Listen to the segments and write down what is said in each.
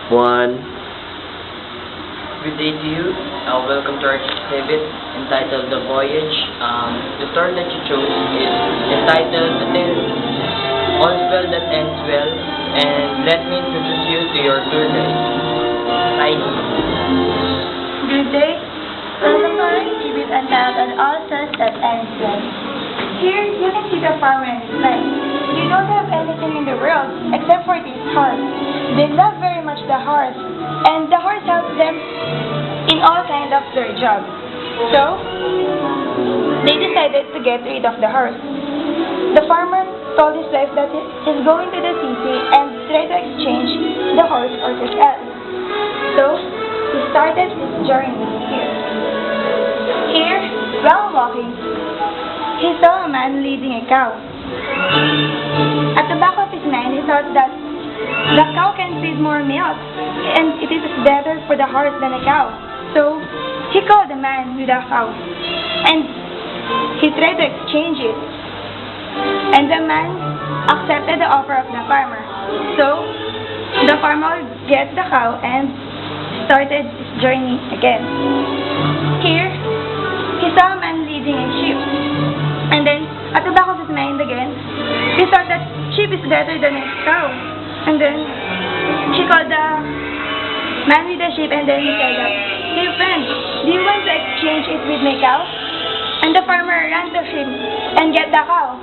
One. Good day to you. Welcome to our exhibit entitled The Voyage. The story that you chose is entitled A Tale. All's Well That Ends Well. And let me introduce you to your tour guide, Heidi. Good day. Welcome to our exhibit entitled All Souls That Ends Well. Here, you can see the farmer and his life. They don't have anything in the world except for this horse. They love very much the horse, and the horse helps them in all kinds of their jobs. So, they decided to get rid of the horse. The farmer told his wife that he's going to the city and try to exchange the horse for his else. So, he started his journey here. Here, while walking, he saw a man leading a cow. At the back of his mind, he thought that the cow can feed more milk, and it is better for the horse than a cow. So, he called the man with the cow, and he tried to exchange it. And the man accepted the offer of the farmer. So, the farmer get the cow and started his journey again. Here, he saw a man leading a sheep. And then, at the back of his mind again, he thought that sheep is better than a cow. And then, he called the man with the sheep, and then he said that, "Hey friend, do you want to exchange it with my cow?" And the farmer ran to him and get the cow.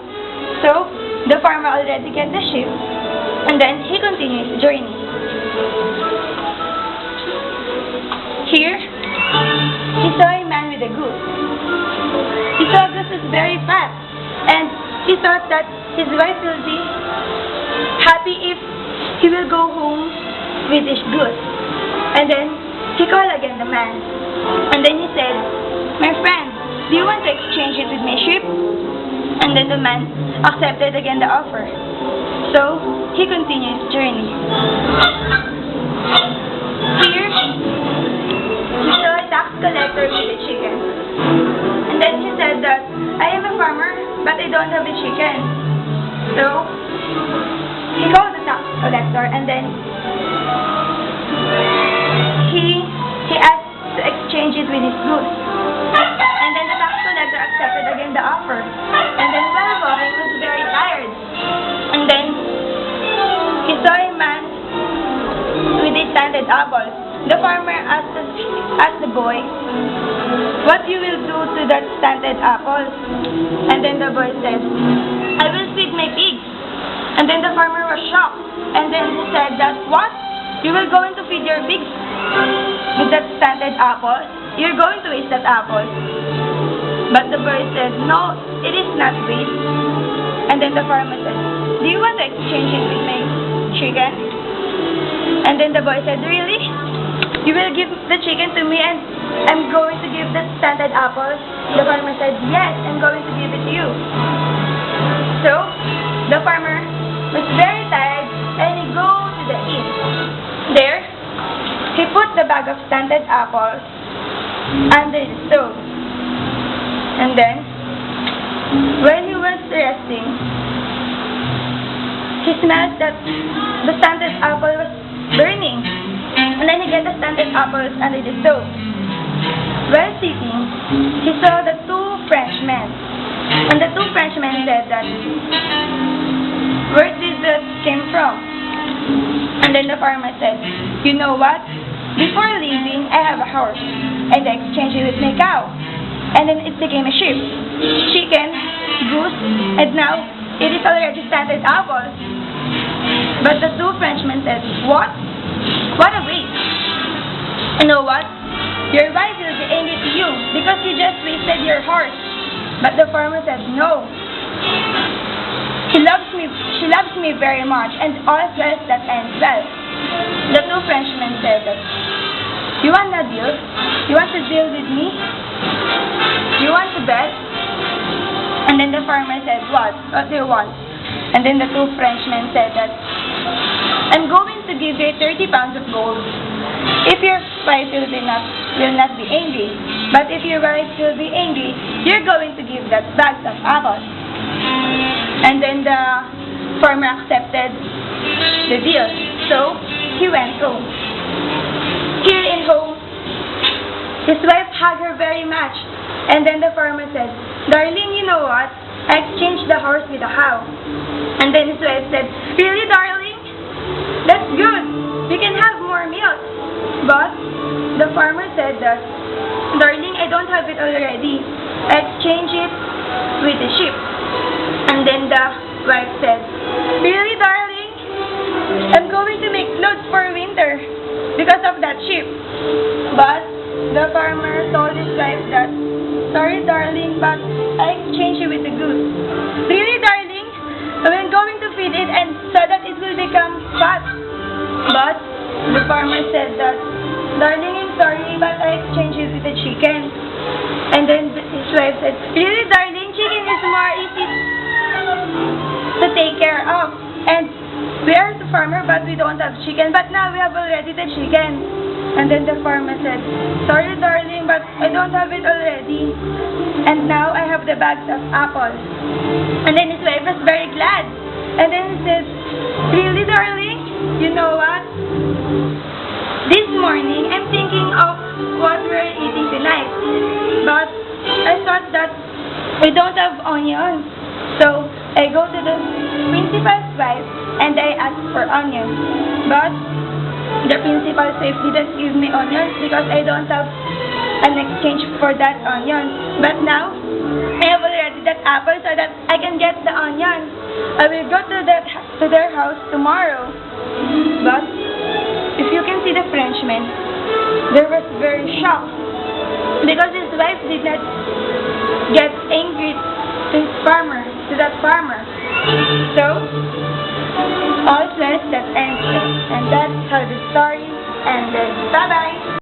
So, the farmer already get the sheep, and then he continued his journey. Here, he saw a man with a goose. He saw this is very fat, and he thought that his wife will be happy if he will go home with his goose. And then he called again the man, and then he said, "My friend, do you want to exchange it with my sheep?" And then the man accepted again the offer. So he continued his journey. Here, he saw a tax collector with a chicken. And then he said that, "I am a farmer, but I don't have a chicken." So, he called the tax collector, and then he asked to exchange it with his goose. And then the tax collector accepted again the offer. And then while walking, he was very tired. And then he saw a man with a stunted apple. The farmer asked the boy, "What you will do to that stunted apple?" And then the boy said, "I will feed my pigs." And then the farmer was shocked. And then he said that, "What? You will going to feed your pigs with that stunted apple? You're going to waste that apple." But the boy said, "No, it is not waste." And then the farmer said, "Do you want to exchange it with my chicken?" And then the boy said, "Really? You will give the chicken to me and I'm going to give the stunted apple?" The farmer said, "Yes, I'm going to give it to you." So, the farmer was very tired and he go to the inn. There, he put the bag of stunted apples under the stove. And then, when he was resting, he smelled that the stunted apple was burning. And then he got the stunted apples under the stove. While sitting, he saw the two Frenchmen. And the two Frenchmen said that, "Where did this came from?" And then the farmer said, "You know what? Before leaving, I have a horse. And I exchanged it with my cow. And then it became a sheep, chicken, goose, and now it is already stunted apples." But the two Frenchmen said, "What? What a waste. You know what? Your wife will be angry to you because you just wasted your horse." But the farmer said, "No. She loves me very much, and all else that ends well." The two Frenchmen said that, "You want a deal? You want to deal with me? You want to bet?" And then the farmer said, "What? What do you want?" And then the two Frenchmen said that, "I'm going to give you 30 pounds of gold if your wife will not be angry. But if your wife will be angry, you're going to give that bags of apples." And then the farmer accepted the deal. So he went home. His wife hugged her very much. And then the farmer said, "Darling, you know what? I exchanged the horse with a cow." And then his wife said, "Really, darling? That's good. We can have more milk." But the farmer said that, "Darling, I don't have it already. I exchanged it with the sheep." And then the wife said, "Really, darling? I'm going to make clothes for winter because of that sheep." But the farmer told his wife that, "Sorry, darling, but I exchanged it with the goose." "Really, darling? I'm going to feed it and so that it will become fat." But the farmer said that, "Darling, I'm sorry, but I exchanged it with the chicken." And then his wife said, "Really, darling? Chicken is more easy to take care of. And we are the farmer, but we don't have chicken. But now we have already the chicken." And then the farmer said, "Sorry, darling, but I don't have it already. And now I have the bags of apples." And then his wife was very glad. And then he said, "Really, darling? You know what? This morning, I'm thinking of what we're eating tonight. But I thought that we don't have onions. So I go to the principal's wife and I ask for onions. But the principal's wife didn't give me onions because I don't have an exchange for that onion. But now, I have already that apple so that I can get the onions. I will go to their house tomorrow." But if you can see the Frenchman, they was very shocked because his wife did not get angry to that farmer. So, all says that ends, and that's how the story ended. Bye-bye!